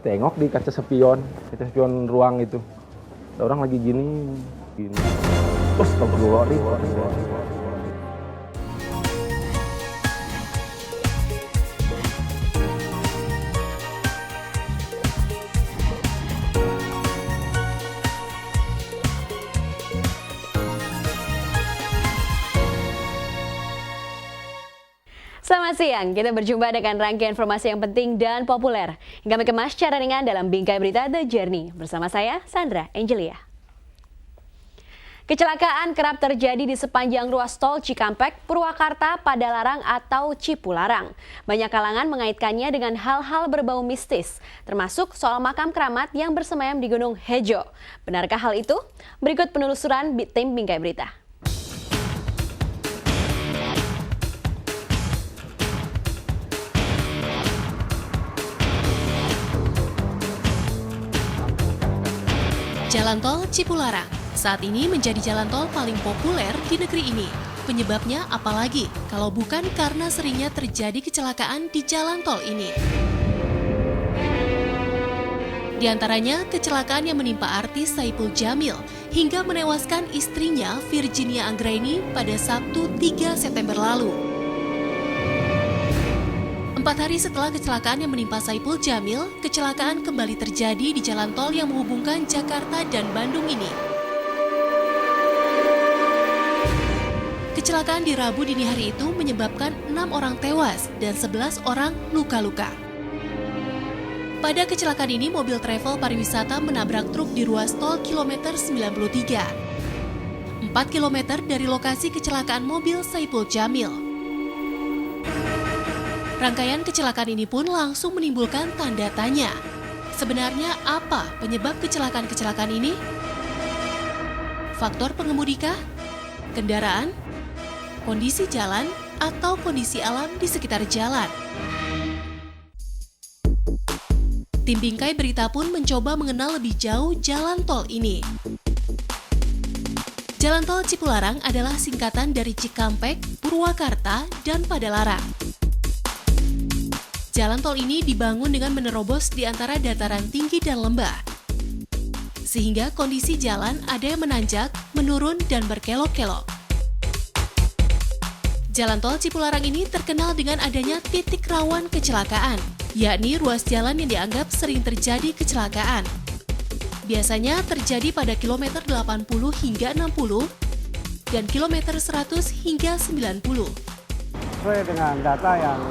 tengok di kaca spion ruang itu. Ada orang lagi gini. Terus astagfirullahaladzim. Selamat siang, kita berjumpa dengan rangkaian informasi yang penting dan populer yang kami kemas secara ringan dalam Bingkai Berita The Journey. Bersama saya, Sandra Angelia. Kecelakaan kerap terjadi di sepanjang ruas tol Cikampek, Purwakarta, Padalarang atau Cipularang. Banyak kalangan mengaitkannya dengan hal-hal berbau mistis, termasuk soal makam keramat yang bersemayam di Gunung Hejo. Benarkah hal itu? Berikut penelusuran tim Bingkai Berita. Jalan tol Cipularang saat ini menjadi jalan tol paling populer di negeri ini. Penyebabnya apalagi kalau bukan karena seringnya terjadi kecelakaan di jalan tol ini. Di antaranya kecelakaan yang menimpa artis Saipul Jamil hingga menewaskan istrinya Virginia Anggraini pada Sabtu 3 September lalu. 4 hari setelah kecelakaan yang menimpa Saipul Jamil, kecelakaan kembali terjadi di jalan tol yang menghubungkan Jakarta dan Bandung ini. Kecelakaan di Rabu dini hari itu menyebabkan 6 orang tewas dan 11 orang luka-luka. Pada kecelakaan ini, mobil travel pariwisata menabrak truk di ruas tol kilometer 93. 4 kilometer dari lokasi kecelakaan mobil Saipul Jamil. Rangkaian kecelakaan ini pun langsung menimbulkan tanda tanya. Sebenarnya apa penyebab kecelakaan-kecelakaan ini? Faktor pengemudikah? Kendaraan? Kondisi jalan? Atau kondisi alam di sekitar jalan? Tim Bingkai Berita pun mencoba mengenal lebih jauh jalan tol ini. Jalan tol Cipularang adalah singkatan dari Cikampek, Purwakarta, dan Padalarang. Jalan tol ini dibangun dengan menerobos di antara dataran tinggi dan lembah. Sehingga kondisi jalan ada yang menanjak, menurun, dan berkelok-kelok. Jalan tol Cipularang ini terkenal dengan adanya titik rawan kecelakaan, yakni ruas jalan yang dianggap sering terjadi kecelakaan. Biasanya terjadi pada kilometer 80 hingga 60 dan kilometer 100 hingga 90. Sesuai dengan data yang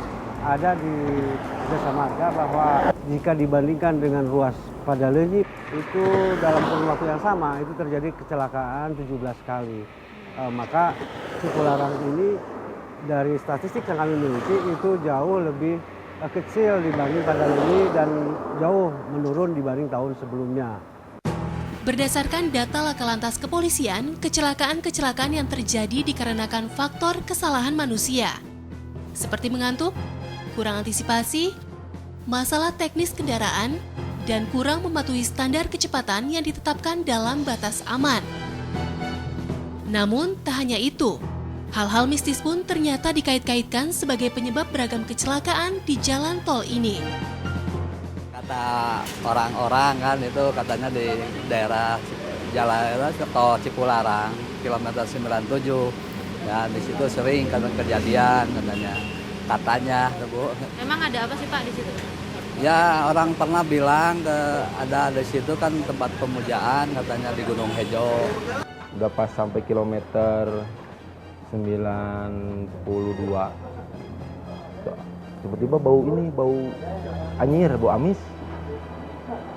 ada di Jasa Marga bahwa jika dibandingkan dengan ruas Padalarang itu dalam kurun waktu yang sama itu terjadi kecelakaan 17 kali. Maka Cipularang ini dari statistik yang kami miliki itu jauh lebih kecil dibanding Padalarang dan jauh menurun dibanding tahun sebelumnya. Berdasarkan data Lakalantas Kepolisian, kecelakaan-kecelakaan yang terjadi dikarenakan faktor kesalahan manusia. Seperti mengantuk, kurang antisipasi, masalah teknis kendaraan, dan kurang mematuhi standar kecepatan yang ditetapkan dalam batas aman. Namun, tak hanya itu, hal-hal mistis pun ternyata dikait-kaitkan sebagai penyebab beragam kecelakaan di jalan tol ini. Kata orang-orang kan itu katanya di daerah jalan tol Cipularang, kilometer 97. Ya, di situ sering kejadian katanya, Bu. Emang ada apa sih Pak di situ? Ya, orang pernah bilang ada di situ kan tempat pemujaan katanya di Gunung Hejo. Udah pas sampai kilometer 92. Tiba-tiba bau anyir, bau amis.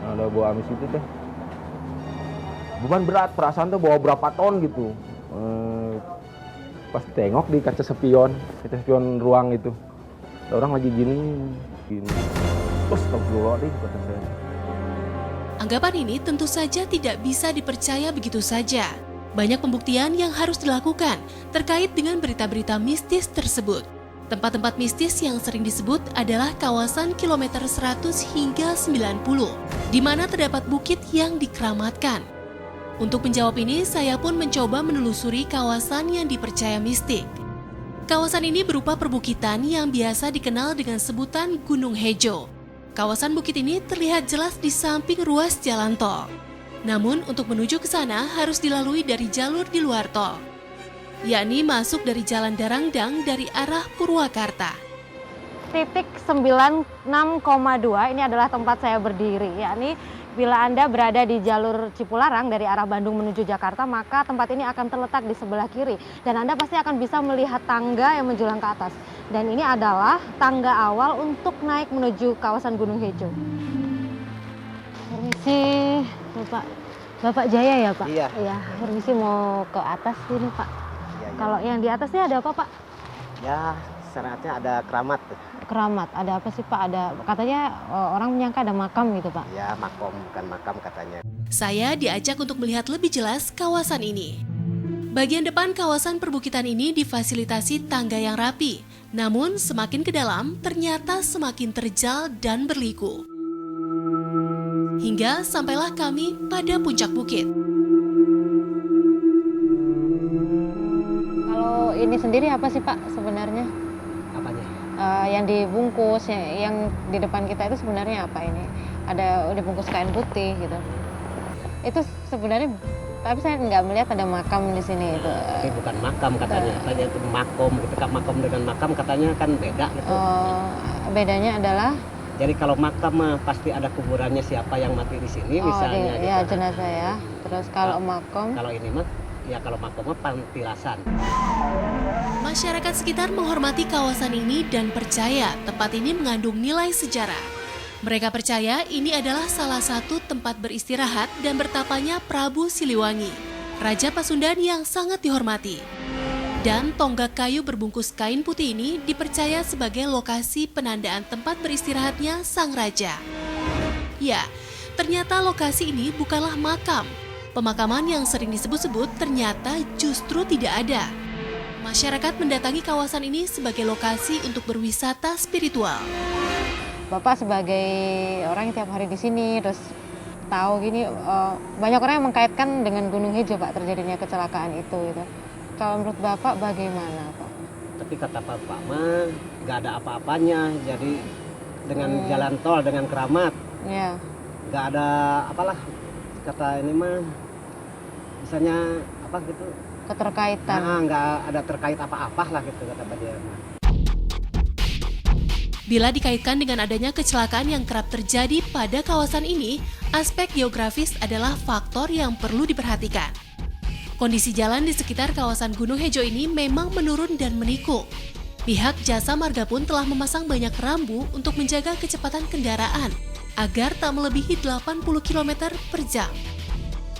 Nah, ada bau amis itu teh. Beban berat, perasaan tuh bawa berapa ton gitu. Pas tengok di kaca spion ruang itu, ada orang lagi gini. Terus astagfirullahaladzim, kata saya. Anggapan ini tentu saja tidak bisa dipercaya begitu saja. Banyak pembuktian yang harus dilakukan terkait dengan berita-berita mistis tersebut. Tempat-tempat mistis yang sering disebut adalah kawasan kilometer 100 hingga 90, di mana terdapat bukit yang dikeramatkan. Untuk menjawab ini, saya pun mencoba menelusuri kawasan yang dipercaya mistik. Kawasan ini berupa perbukitan yang biasa dikenal dengan sebutan Gunung Hejo. Kawasan bukit ini terlihat jelas di samping ruas jalan tol. Namun untuk menuju ke sana harus dilalui dari jalur di luar tol, yakni masuk dari Jalan Darangdang dari arah Purwakarta. Titik 96,2 ini adalah tempat saya berdiri, yakni bila Anda berada di jalur Cipularang dari arah Bandung menuju Jakarta, maka tempat ini akan terletak di sebelah kiri dan Anda pasti akan bisa melihat tangga yang menjulang ke atas. Dan ini adalah tangga awal untuk naik menuju kawasan Gunung Hejo. Permisi, Bapak Jaya ya Pak? Iya. Iya, permisi mau ke atas ini Pak. Iya. Kalau yang di atas ini ada apa Pak? Ya, syaratnya ada keramat. Keramat, ada apa sih Pak? Ada katanya orang menyangka ada makam gitu Pak. Ya, makom bukan makam katanya. Saya diajak untuk melihat lebih jelas kawasan ini. Bagian depan kawasan perbukitan ini difasilitasi tangga yang rapi. Namun semakin ke dalam ternyata semakin terjal dan berliku. Hingga sampailah kami pada puncak bukit. Kalau ini sendiri apa sih Pak sebenarnya? Apanya? Yang dibungkus, yang di depan kita itu sebenarnya apa ini? Ada dibungkus kain putih gitu. Itu sebenarnya, tapi saya nggak melihat ada makam di sini itu. Ini bukan makam katanya. Katanya itu makom. Ketika makom dengan makam katanya kan beda gitu. Bedanya adalah? Jadi kalau makam mah pasti ada kuburannya siapa yang mati di sini misalnya. Ya gitu. jenazah ya. Terus kalau makom? Kalau ini mah, ya kalau makom mah pantilasan. Masyarakat sekitar menghormati kawasan ini dan percaya tempat ini mengandung nilai sejarah. Mereka percaya ini adalah salah satu tempat beristirahat dan bertapanya Prabu Siliwangi, Raja Pasundan yang sangat dihormati. Dan tonggak kayu berbungkus kain putih ini dipercaya sebagai lokasi penandaan tempat beristirahatnya sang raja. Ya, ternyata lokasi ini bukanlah makam. Pemakaman yang sering disebut-sebut ternyata justru tidak ada. Masyarakat mendatangi kawasan ini sebagai lokasi untuk berwisata spiritual. Bapak sebagai orang yang tiap hari di sini, terus tahu gini, banyak orang yang mengkaitkan dengan Gunung Hejo Pak terjadinya kecelakaan itu gitu. Kalau menurut Bapak bagaimana Pak? Tapi kata Bapak mah nggak ada apa-apanya. Jadi dengan jalan tol, dengan keramat, Ya. nggak ada apalah. Kata ini mah, misalnya apa gitu. Keterkaitan. Nah, nggak ada terkait apa-apa lah gitu kata Pak dia. Bila dikaitkan dengan adanya kecelakaan yang kerap terjadi pada kawasan ini, aspek geografis adalah faktor yang perlu diperhatikan. Kondisi jalan di sekitar kawasan Gunung Hejo ini memang menurun dan menikung. Pihak Jasa Marga pun telah memasang banyak rambu untuk menjaga kecepatan kendaraan agar tak melebihi 80 km per jam.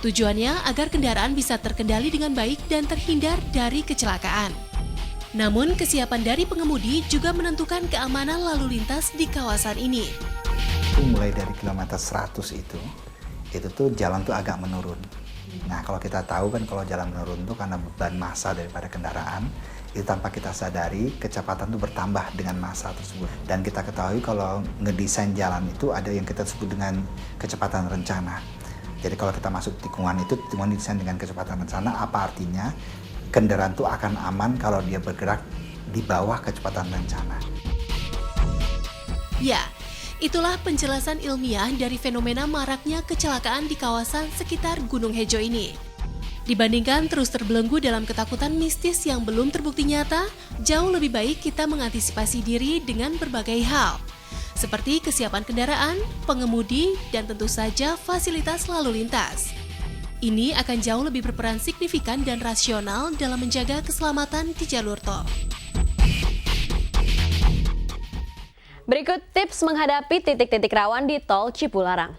Tujuannya agar kendaraan bisa terkendali dengan baik dan terhindar dari kecelakaan. Namun kesiapan dari pengemudi juga menentukan keamanan lalu lintas di kawasan ini. Mulai dari kilometer 100 itu tuh jalan tuh agak menurun. Nah kalau kita tahu kan kalau jalan menurun tuh karena beban massa daripada kendaraan, itu tanpa kita sadari kecepatan tuh bertambah dengan massa tersebut. Dan kita ketahui kalau ngedesain jalan itu ada yang kita sebut dengan kecepatan rencana. Jadi kalau kita masuk tikungan itu, tikungan didesain dengan kecepatan rencana, apa artinya? Kendaraan itu akan aman kalau dia bergerak di bawah kecepatan rencana. Ya, itulah penjelasan ilmiah dari fenomena maraknya kecelakaan di kawasan sekitar Gunung Hejo ini. Dibandingkan terus terbelenggu dalam ketakutan mistis yang belum terbukti nyata, jauh lebih baik kita mengantisipasi diri dengan berbagai hal, seperti kesiapan kendaraan, pengemudi, dan tentu saja fasilitas lalu lintas. Ini akan jauh lebih berperan signifikan dan rasional dalam menjaga keselamatan di jalur tol. Berikut tips menghadapi titik-titik rawan di tol Cipularang.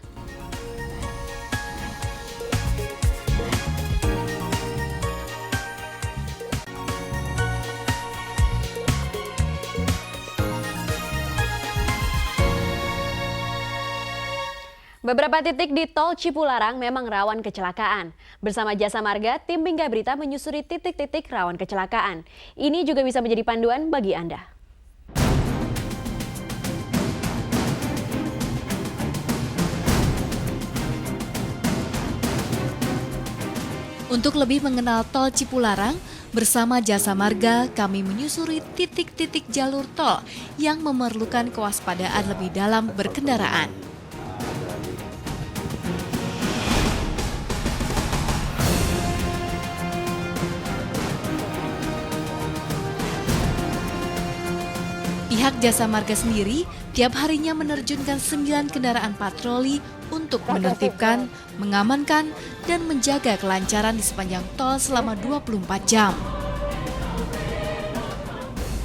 Beberapa titik di tol Cipularang memang rawan kecelakaan. Bersama Jasa Marga, tim Bingkai Berita menyusuri titik-titik rawan kecelakaan. Ini juga bisa menjadi panduan bagi Anda. Untuk lebih mengenal tol Cipularang, bersama Jasa Marga kami menyusuri titik-titik jalur tol yang memerlukan kewaspadaan lebih dalam berkendaraan. Pihak Jasa Marga sendiri tiap harinya menerjunkan 9 kendaraan patroli untuk menertibkan, mengamankan, dan menjaga kelancaran di sepanjang tol selama 24 jam.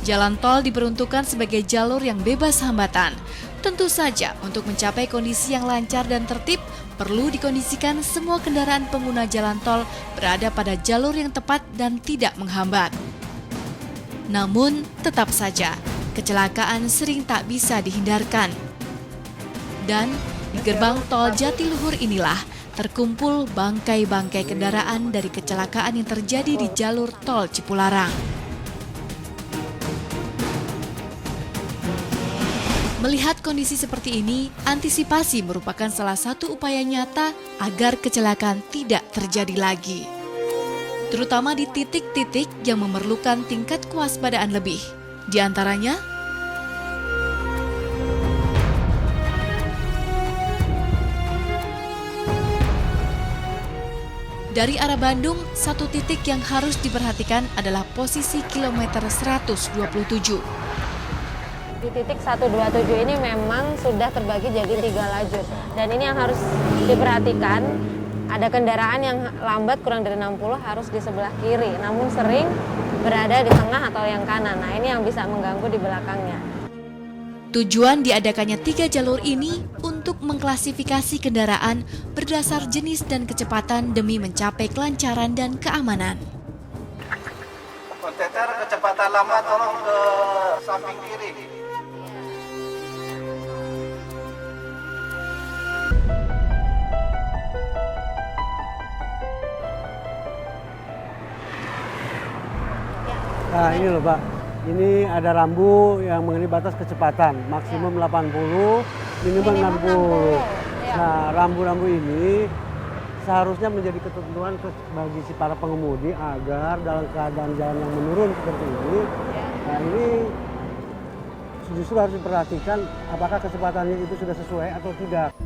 Jalan tol diperuntukkan sebagai jalur yang bebas hambatan. Tentu saja untuk mencapai kondisi yang lancar dan tertib, perlu dikondisikan semua kendaraan pengguna jalan tol berada pada jalur yang tepat dan tidak menghambat. Namun, tetap saja, kecelakaan sering tak bisa dihindarkan. Dan di gerbang tol Jatiluhur inilah terkumpul bangkai-bangkai kendaraan dari kecelakaan yang terjadi di jalur tol Cipularang. Melihat kondisi seperti ini, antisipasi merupakan salah satu upaya nyata agar kecelakaan tidak terjadi lagi. Terutama di titik-titik yang memerlukan tingkat kewaspadaan lebih. Di antaranya, dari arah Bandung, satu titik yang harus diperhatikan adalah posisi kilometer 127. Di titik 127 ini memang sudah terbagi jadi 3 lajur. Dan ini yang harus diperhatikan, ada kendaraan yang lambat kurang dari 60 harus di sebelah kiri, namun sering berada di tengah atau yang kanan. Nah, ini yang bisa mengganggu di belakangnya. Tujuan diadakannya 3 jalur ini untuk mengklasifikasi kendaraan berdasar jenis dan kecepatan demi mencapai kelancaran dan keamanan. Konteter kecepatan lama tolong ke samping kiri. Nah ini loh Pak, ini ada rambu yang mengenai batas kecepatan, maksimum 80, minimal 60. Nah rambu-rambu ini seharusnya menjadi ketentuan bagi si para pengemudi agar dalam keadaan jalan yang menurun seperti ini, nah ini justru harus diperhatikan apakah kecepatannya itu sudah sesuai atau tidak.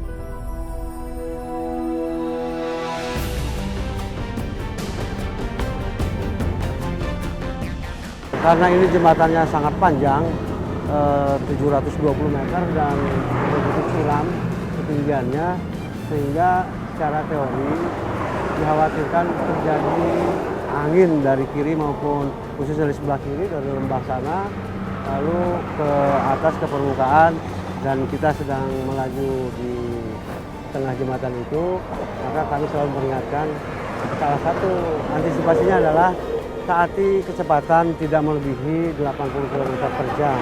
Karena ini jembatannya sangat panjang, 720 meter dan begitu curam ketinggiannya, sehingga secara teori dikhawatirkan terjadi angin dari kiri maupun khususnya dari sebelah kiri dari lembah sana, lalu ke atas ke permukaan, dan kita sedang melaju di tengah jembatan itu, maka kami selalu mengingatkan salah satu antisipasinya adalah taati kecepatan tidak melebihi 80 km per jam.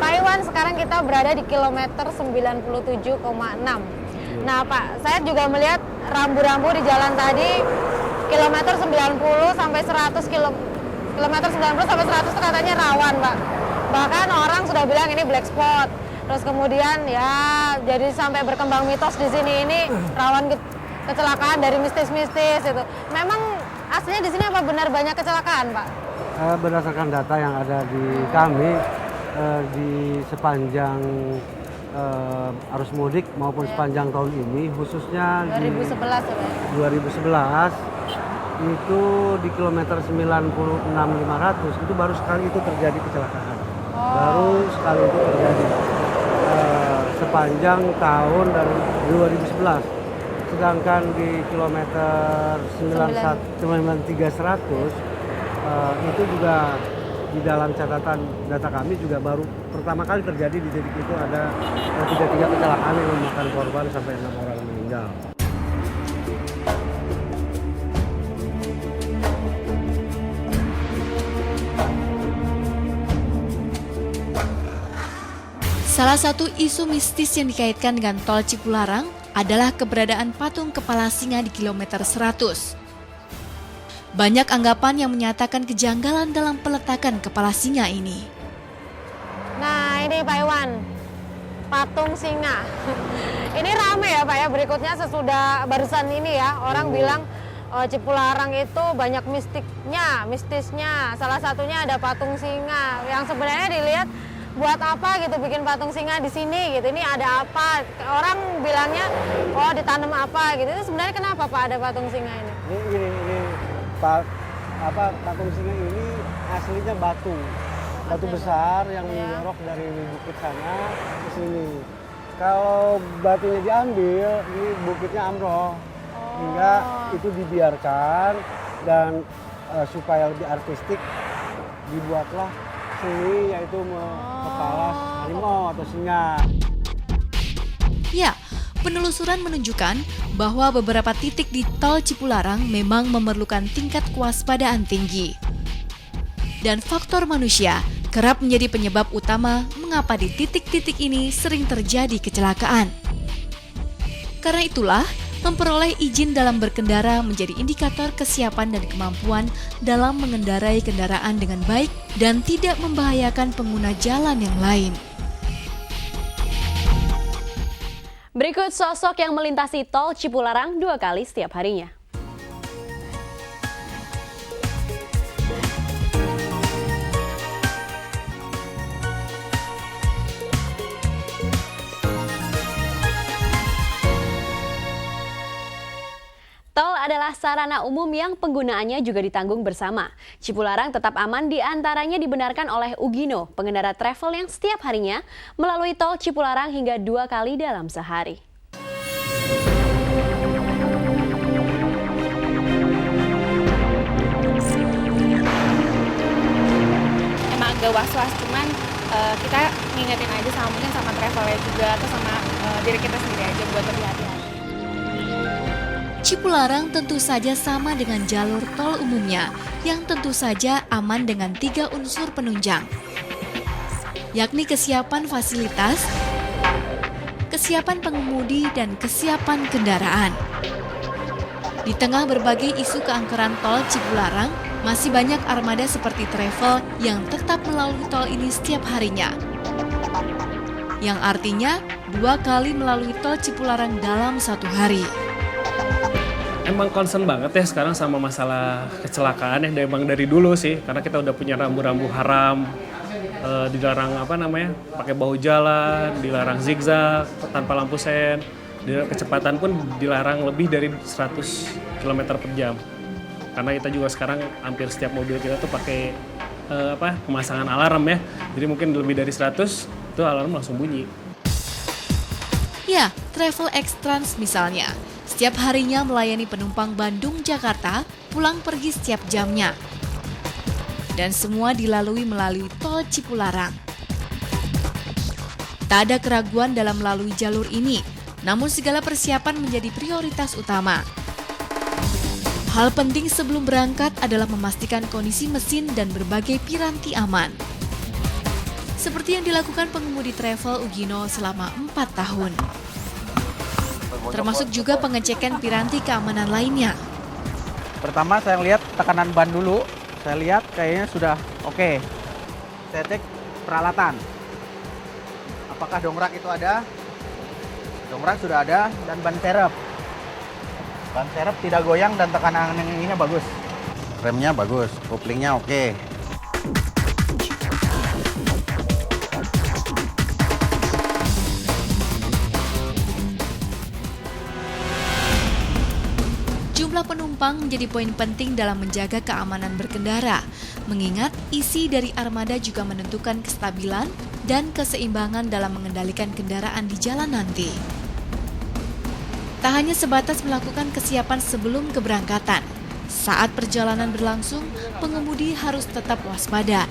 Pak Iwan, sekarang kita berada di kilometer 97,6. Nah Pak, saya juga melihat rambu-rambu di jalan tadi kilometer 90 sampai 100 kilometer 90 sampai 100 itu katanya rawan Pak. Bahkan orang sudah bilang ini black spot. Terus kemudian ya jadi sampai berkembang mitos di sini ini rawan kecelakaan dari mistis-mistis itu. Memang aslinya di sini apa benar banyak kecelakaan, Pak? Berdasarkan data yang ada di kami di sepanjang arus mudik maupun sepanjang tahun ini, khususnya 2011 ya, Pak? 2011 itu di kilometer 96.500 itu baru sekali itu terjadi kecelakaan. Baru sekali itu terjadi. Sepanjang tahun dari 2011, sedangkan di kilometer 93.100 itu juga di dalam catatan data kami juga baru pertama kali terjadi di titik itu ada 33 kecelakaan yang memakan korban sampai 6 orang meninggal. Salah satu isu mistis yang dikaitkan dengan tol Cipularang adalah keberadaan patung kepala singa di kilometer 100. Banyak anggapan yang menyatakan kejanggalan dalam peletakan kepala singa ini. Nah ini Pak Iwan, patung singa. Ini rame ya Pak ya, berikutnya sesudah barusan ini ya, orang bilang Cipularang itu banyak mistisnya. Salah satunya ada patung singa yang sebenarnya dilihat buat apa gitu bikin patung singa di sini gitu. Ini ada apa? Orang bilangnya oh ditanam apa gitu. Itu sebenarnya kenapa Pak ada patung singa ini? Ini patung singa ini aslinya batu besar yang menyorok dari bukit sana ke sini. Kalau batunya diambil, ini bukitnya amroh. Hingga itu dibiarkan dan supaya lebih artistik dibuatlah seni yaitu kepala harimau atau singa. Ya, penelusuran menunjukkan bahwa beberapa titik di tol Cipularang memang memerlukan tingkat kewaspadaan tinggi. Dan faktor manusia kerap menjadi penyebab utama mengapa di titik-titik ini sering terjadi kecelakaan. Karena itulah, memperoleh izin dalam berkendara menjadi indikator kesiapan dan kemampuan dalam mengendarai kendaraan dengan baik dan tidak membahayakan pengguna jalan yang lain. Berikut sosok yang melintasi tol Cipularang 2 kali setiap harinya. Tol adalah sarana umum yang penggunaannya juga ditanggung bersama. Cipularang tetap aman diantaranya dibenarkan oleh Ugino, pengendara travel yang setiap harinya melalui tol Cipularang hingga 2 kali dalam sehari. Emang agak was-was, cuman kita ngingetin aja mungkin sama travelnya juga atau sama diri kita sendiri aja buat lebih hati-hati. Cipularang tentu saja sama dengan jalur tol umumnya yang tentu saja aman dengan 3 unsur penunjang, yakni kesiapan fasilitas, kesiapan pengemudi, dan kesiapan kendaraan. Di tengah berbagai isu keangkeran tol Cipularang, masih banyak armada seperti travel yang tetap melalui tol ini setiap harinya. Yang artinya 2 kali melalui tol Cipularang dalam 1 hari. Emang concern banget ya sekarang sama masalah kecelakaan ya, emang dari dulu sih, karena kita udah punya rambu-rambu haram, dilarang pakai bahu jalan, dilarang zigzag tanpa lampu sen, kecepatan pun dilarang lebih dari 100 km per jam. Karena kita juga sekarang hampir setiap mobil kita tuh pakai pemasangan alarm ya, jadi mungkin lebih dari 100 itu alarm langsung bunyi. Ya, Travel X Trans misalnya. Setiap harinya melayani penumpang Bandung-Jakarta pulang pergi setiap jamnya. Dan semua dilalui melalui tol Cipularang. Tak ada keraguan dalam melalui jalur ini, namun segala persiapan menjadi prioritas utama. Hal penting sebelum berangkat adalah memastikan kondisi mesin dan berbagai piranti aman. Seperti yang dilakukan pengemudi travel Ugino selama 4 tahun. Termasuk juga pengecekan piranti keamanan lainnya. Pertama saya lihat tekanan ban dulu, saya lihat kayaknya sudah oke. Saya cek peralatan. Apakah dongkrak itu ada? Dongkrak sudah ada dan ban serep. Ban serep tidak goyang dan tekanan ininya bagus. Remnya bagus, koplingnya oke. Jumlah penumpang menjadi poin penting dalam menjaga keamanan berkendara, mengingat isi dari armada juga menentukan kestabilan dan keseimbangan dalam mengendalikan kendaraan di jalan nanti. Tak hanya sebatas melakukan kesiapan sebelum keberangkatan, saat perjalanan berlangsung, pengemudi harus tetap waspada.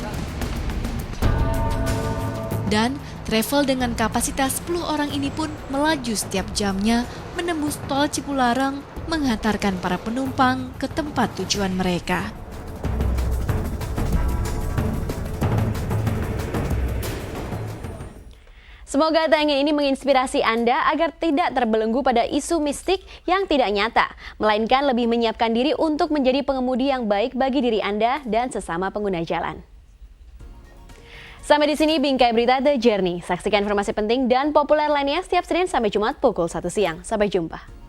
Dan travel dengan kapasitas 10 orang ini pun melaju setiap jamnya menembus tol Cipularang, menghantarkan para penumpang ke tempat tujuan mereka. Semoga tayangan ini menginspirasi Anda agar tidak terbelenggu pada isu mistik yang tidak nyata, melainkan lebih menyiapkan diri untuk menjadi pengemudi yang baik bagi diri Anda dan sesama pengguna jalan. Sampai di sini bingkai berita The Journey. Saksikan informasi penting dan populer lainnya setiap Senin sampai Jumat pukul 1 siang. Sampai jumpa.